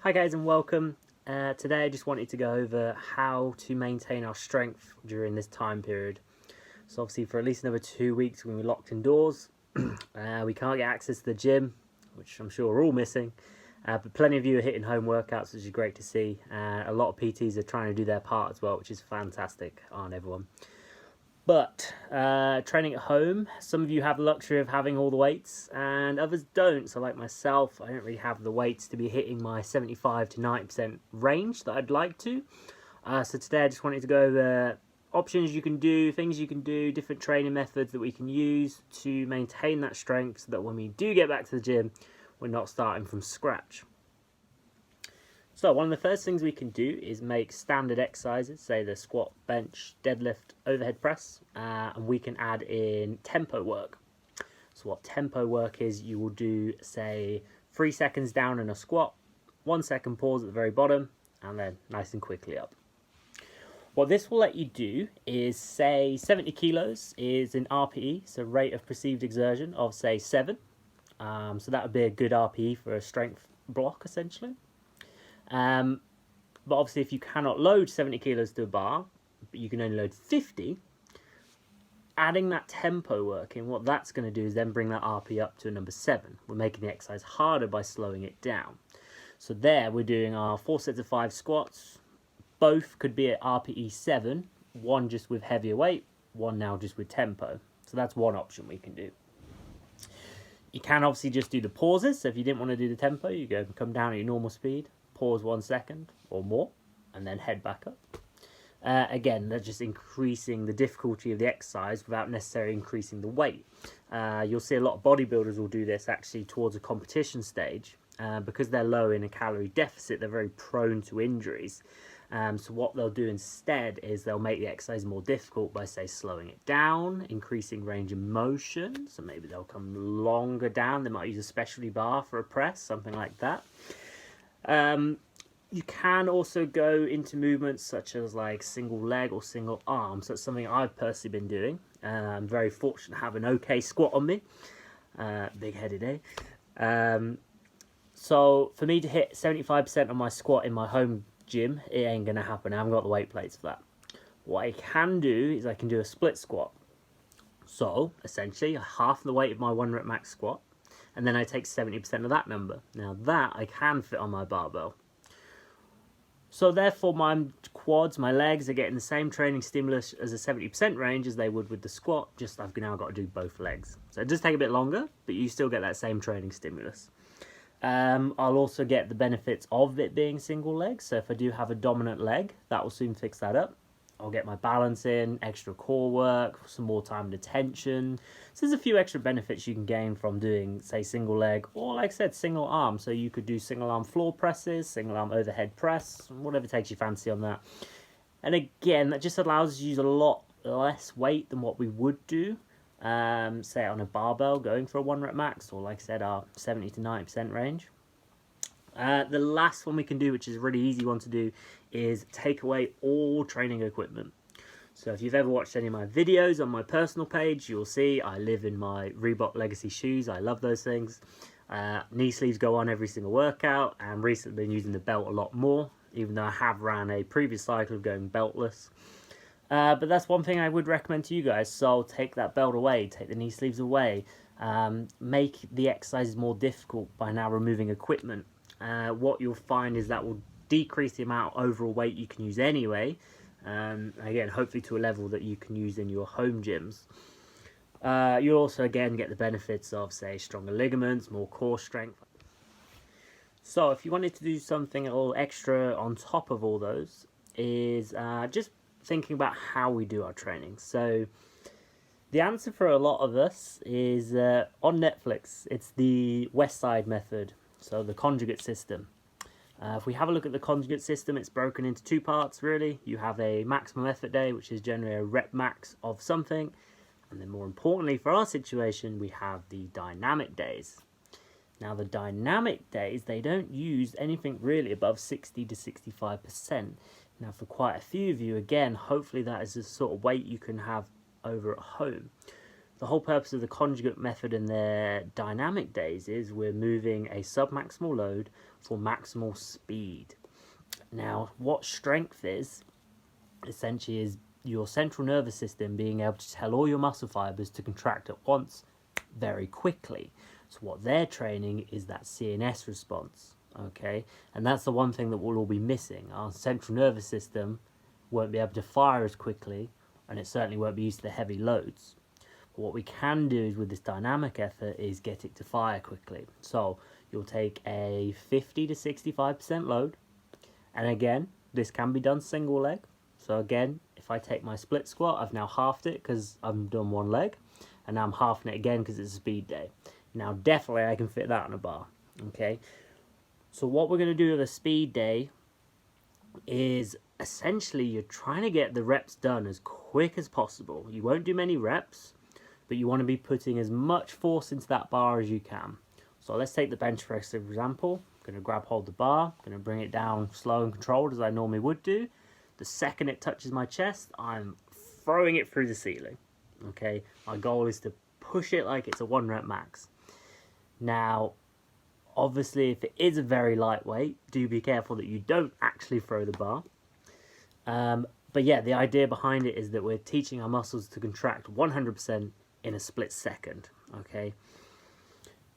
Hi guys and welcome. Today I just wanted to go over how to maintain our strength during this time period. So obviously for at least another 2 weeks when we're locked indoors, we can't get access to the gym, which I'm sure we're all missing. But plenty of you are hitting home workouts, which is great to see. A lot of PTs are trying to do their part as well, which is fantastic on everyone. But training at home, some of you have the luxury of having all the weights and others don't. So like myself, I don't really have the weights to be hitting my 75 to 90% range that I'd like to. So today I just wanted to go over options you can do, things you can do, different training methods that we can use to maintain that strength so that when we do get back to the gym, we're not starting from scratch. So one of the first things we can do is make standard exercises, say the squat, bench, deadlift, overhead press, and we can add in tempo work. So what tempo work is, you will do, say, 3 seconds down in a squat, 1 second pause at the very bottom, and then nice and quickly up. What this will let you do is, say, 70 kilos is an RPE, so rate of perceived exertion of, say, 7. So that would be a good RPE for a strength block, essentially. But obviously if you cannot load 70 kilos to a bar, but you can only load 50, adding that tempo work in, what that's going to do is then bring that RP up to a number 7. We're making the exercise harder by slowing it down. So there we're doing our 4 sets of 5 squats. Both could be at RPE 7, one just with heavier weight, one now just with tempo. So that's one option we can do. You can obviously just do the pauses. So if you didn't want to do the tempo, you go come down at your normal speed, pause 1 second or more, and then head back up. Again, they're just increasing the difficulty of the exercise without necessarily increasing the weight. You'll see a lot of bodybuilders will do this actually towards a competition stage. Because they're low in a calorie deficit, they're very prone to injuries. So what they'll do instead is they'll make the exercise more difficult by, say, slowing it down, increasing range of motion. So maybe they'll come longer down. They might use a specialty bar for a press, something like that. You can also go into movements such as like single leg or single arm. So that's something I've personally been doing. I'm very fortunate to have an okay squat on me. Big-headed, eh? So for me to hit 75% on my squat in my home gym, it ain't going to happen. I haven't got the weight plates for that. What I can do is I can do a split squat. So essentially half the weight of my 1 rep max squat, and then I take 70% of that number. Now that I can fit on my barbell. So therefore my quads, my legs are getting the same training stimulus as a 70% range as they would with the squat, just I've now got to do both legs. So it does take a bit longer, but you still get that same training stimulus. I'll also get the benefits of it being single leg. So if I do have a dominant leg, that will soon fix that up. I'll get my balance in, extra core work, some more time and attention. So there's a few extra benefits you can gain from doing, say, single leg, or like I said, single arm. So you could do single arm floor presses, single arm overhead press, whatever takes your fancy on that. And again, that just allows us to use a lot less weight than what we would do, say on a barbell going for a 1 rep max, or like I said, our 70 to 90% range. The last one we can do, which is a really easy one to do, is take away all training equipment. So if you've ever watched any of my videos on my personal page, you'll see I live in my Reebok Legacy shoes. I love those things. Knee sleeves go on every single workout, and recently been using the belt a lot more, even though I have ran a previous cycle of going beltless. But that's one thing I would recommend to you guys. So take that belt away, take the knee sleeves away, make the exercises more difficult by now removing equipment. What you'll find is that will decrease the amount of overall weight you can use anyway. Again, hopefully to a level that you can use in your home gyms. You'll also again get the benefits of, say, stronger ligaments, more core strength. So if you wanted to do something a little extra on top of all those, is just thinking about how we do our training. So the answer for a lot of us is on Netflix. It's the Westside Method, so the conjugate system. If we have a look at the conjugate system, it's broken into 2 parts really. You have a maximum effort day, which is generally a rep max of something, and then more importantly for our situation, we have the dynamic days. Now the dynamic days, they don't use anything really above 60 to 65%. Now for quite a few of you, again, hopefully that is the sort of weight you can have over at home. The whole purpose of the conjugate method and their dynamic days is we're moving a submaximal load for maximal speed. Now, what strength is, essentially, is your central nervous system being able to tell all your muscle fibers to contract at once very quickly. So what they're training is that CNS response, okay? And that's the one thing that we'll all be missing. Our central nervous system won't be able to fire as quickly, and it certainly won't be used to the heavy loads. But what we can do is with this dynamic effort is get it to fire quickly. So you'll take a 50 to 65% load, and again, this can be done single leg. So again, if I take my split squat, I've now halved it because I've done one leg, and now I'm halving it again because it's a speed day. Now definitely I can fit that on a bar, okay? So what we're going to do with a speed day is essentially you're trying to get the reps done as quick as possible. You won't do many reps, but you want to be putting as much force into that bar as you can. So let's take the bench press for example. I'm going to grab hold of the bar, I'm going to bring it down slow and controlled as I normally would do. The second it touches my chest, I'm throwing it through the ceiling. Okay, my goal is to push it like it's a 1 rep max. Now, obviously, if it is a very lightweight, do be careful that you don't actually throw the bar. But yeah, the idea behind it is that we're teaching our muscles to contract 100% in a split second. Okay,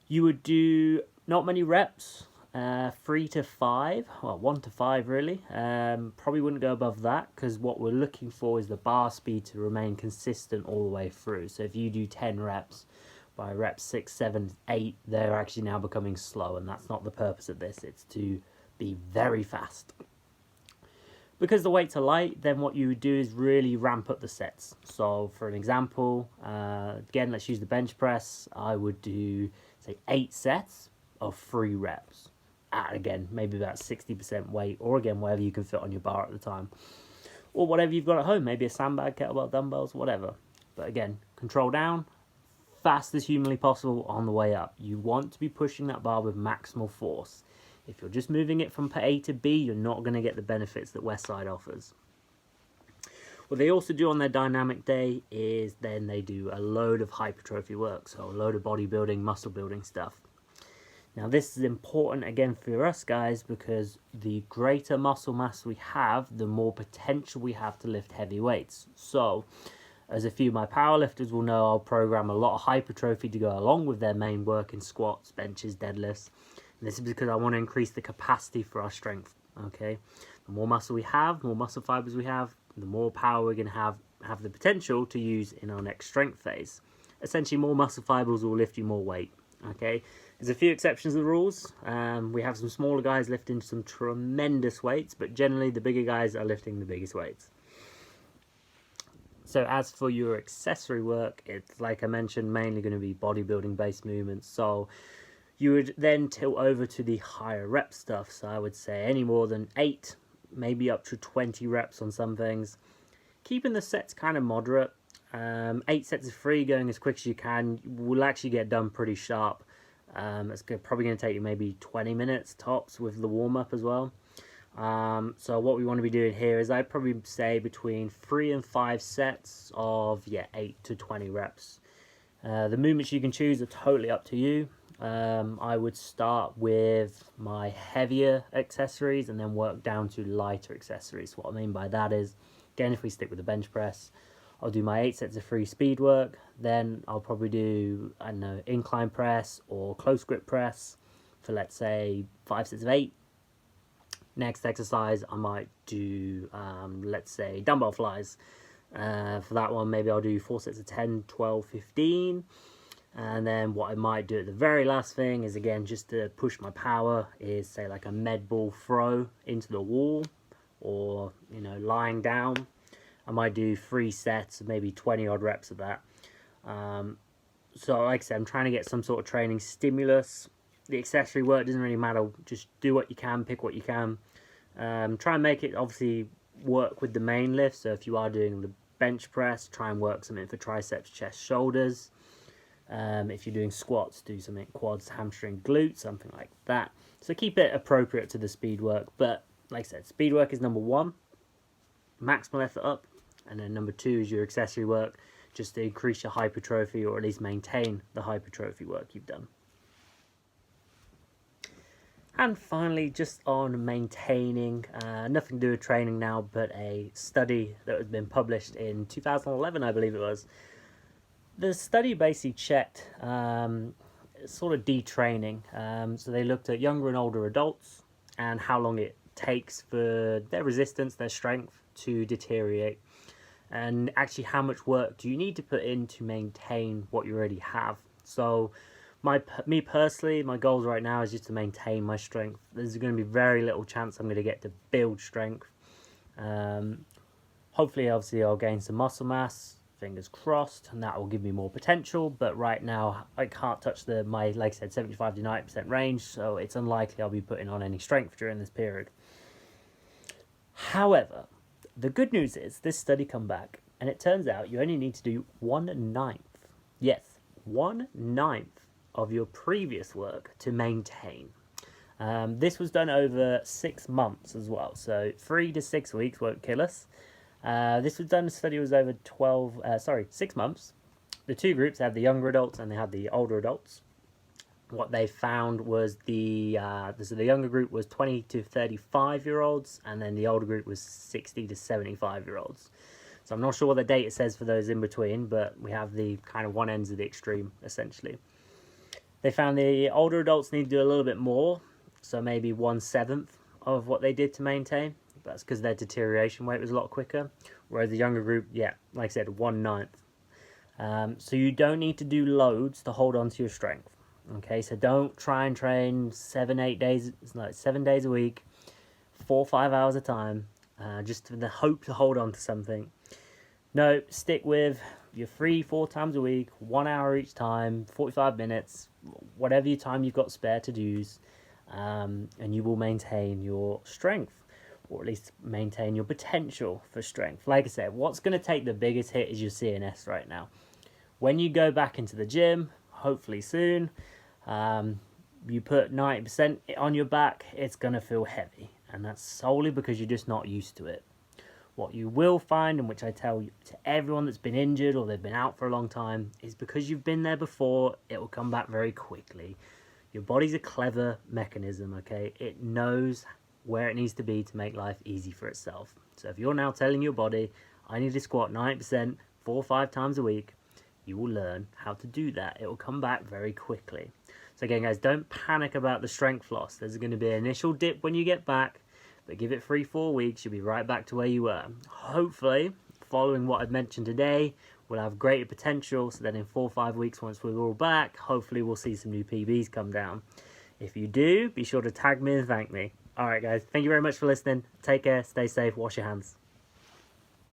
you would do not many reps. 3 to 5, well 1 to 5 really, probably wouldn't go above that because what we're looking for is the bar speed to remain consistent all the way through. So if you do 10 reps, by rep 6, 7, 8 they're actually now becoming slow, and that's not the purpose of this. It's to be very fast. Because the weights are light, then what you would do is really ramp up the sets. So for an example, again let's use the bench press. I would do say 8 sets of 3 reps. Again, maybe about 60% weight, or again, whatever you can fit on your bar at the time. Or whatever you've got at home, maybe a sandbag, kettlebell, dumbbells, whatever. But again, control down, fast as humanly possible on the way up. You want to be pushing that bar with maximal force. If you're just moving it from A to B, you're not going to get the benefits that Westside offers. What they also do on their dynamic day is then they do a load of hypertrophy work, so a load of bodybuilding, muscle building stuff. Now this is important again for us guys because the greater muscle mass we have, the more potential we have to lift heavy weights. So as a few of my powerlifters will know, I'll program a lot of hypertrophy to go along with their main work in squats, benches, deadlifts. And this is because I want to increase the capacity for our strength. Okay, the more muscle we have, more muscle fibers we have, the more power we're going to have the potential to use in our next strength phase. Essentially, more muscle fibers will lift you more weight. Okay, there's a few exceptions to the rules. We have some smaller guys lifting some tremendous weights, but generally the bigger guys are lifting the biggest weights. So as for your accessory work, it's like I mentioned, mainly going to be bodybuilding based movements. So you would then tilt over to the higher rep stuff. So I would say any more than 8, maybe up to 20 reps on some things. Keeping the sets kind of moderate. 8 sets of 3 going as quick as you can will actually get done pretty sharp. It's probably going to take you maybe 20 minutes tops with the warm-up as well. So what we want to be doing here is I'd probably say between 3 and 5 sets of 8 to 20 reps. The movements you can choose are totally up to you. I would start with my heavier accessories and then work down to lighter accessories. What I mean by that is, again, if we stick with the bench press, I'll do my 8 sets of 3 speed work, then I'll probably do, I don't know, incline press or close grip press for, let's say, 5 sets of 8. Next exercise, I might do, let's say, dumbbell flies. For that one, maybe I'll do 4 sets of 10, 12, 15. And then what I might do at the very last thing is, again, just to push my power, is say like a med ball throw into the wall or, you know, lying down. I might do 3 sets, maybe 20 odd reps of that. So like I said, I'm trying to get some sort of training stimulus. The accessory work doesn't really matter. Just do what you can, pick what you can. Try and make it obviously work with the main lift. So if you are doing the bench press, try and work something for triceps, chest, shoulders. If you're doing squats, do something quads, hamstring, glutes, something like that. So keep it appropriate to the speed work. But like I said, speed work is number 1. Maximal effort up. And then number 2 is your accessory work. just to increase your hypertrophy, or at least maintain the hypertrophy work you've done. And finally, just on maintaining, nothing to do with training now, but a study that has been published in 2011, I believe it was. The study basically checked sort of detraining. So they looked at younger and older adults and how long it takes for their resistance, their strength to deteriorate, and actually how much work do you need to put in to maintain what you already have. So me personally, my goals right now is just to maintain my strength. There's going to be very little chance I'm going to get to build strength. Hopefully, obviously, I'll gain some muscle mass, fingers crossed, and that will give me more potential. But right now, I can't touch my, like I said, 75 to 90% range, so it's unlikely I'll be putting on any strength during this period. However, the good news is this study come back, and it turns out you only need to do 1/9. Yes, 1/9 of your previous work to maintain. This was done over 6 months as well, so 3 to 6 weeks won't kill us. This was done, the study was over 6 months. The two groups had the younger adults and they had the older adults. What they found was the younger group was 20 to 35-year-olds, and then the older group was 60 to 75-year-olds. So I'm not sure what the data says for those in between, but we have the kind of one ends of the extreme, essentially. They found the older adults need to do a little bit more, so maybe 1/7 of what they did to maintain. That's because their deterioration rate was a lot quicker, whereas the younger group, yeah, like I said, 1/9. So you don't need to do loads to hold on to your strength. Okay, so don't try and train 7 days a week, 4 or 5 hours a time, just in the hope to hold on to something. No, stick with your 3-4 times a week, 1 hour each time, 45 minutes, whatever your time you've got spare to use, and you will maintain your strength, or at least maintain your potential for strength. Like I said, what's going to take the biggest hit is your CNS right now. When you go back into the gym, hopefully soon, you put 90% on your back, it's going to feel heavy, and that's solely because you're just not used to it. What you will find, and which I tell to everyone that's been injured or they've been out for a long time, is because you've been there before, it will come back very quickly. Your body's a clever mechanism, okay? It knows where it needs to be to make life easy for itself. So if you're now telling your body, I need to squat 90% 4 or 5 times a week, you will learn how to do that. It will come back very quickly. So again, guys, don't panic about the strength loss. There's going to be an initial dip when you get back, but give it 3-4 weeks, you'll be right back to where you were. Hopefully, following what I've mentioned today, we'll have greater potential, so then in 4 or 5 weeks, once we're all back, hopefully we'll see some new PBs come down. If you do, be sure to tag me and thank me. Alright guys, thank you very much for listening. Take care, stay safe, wash your hands.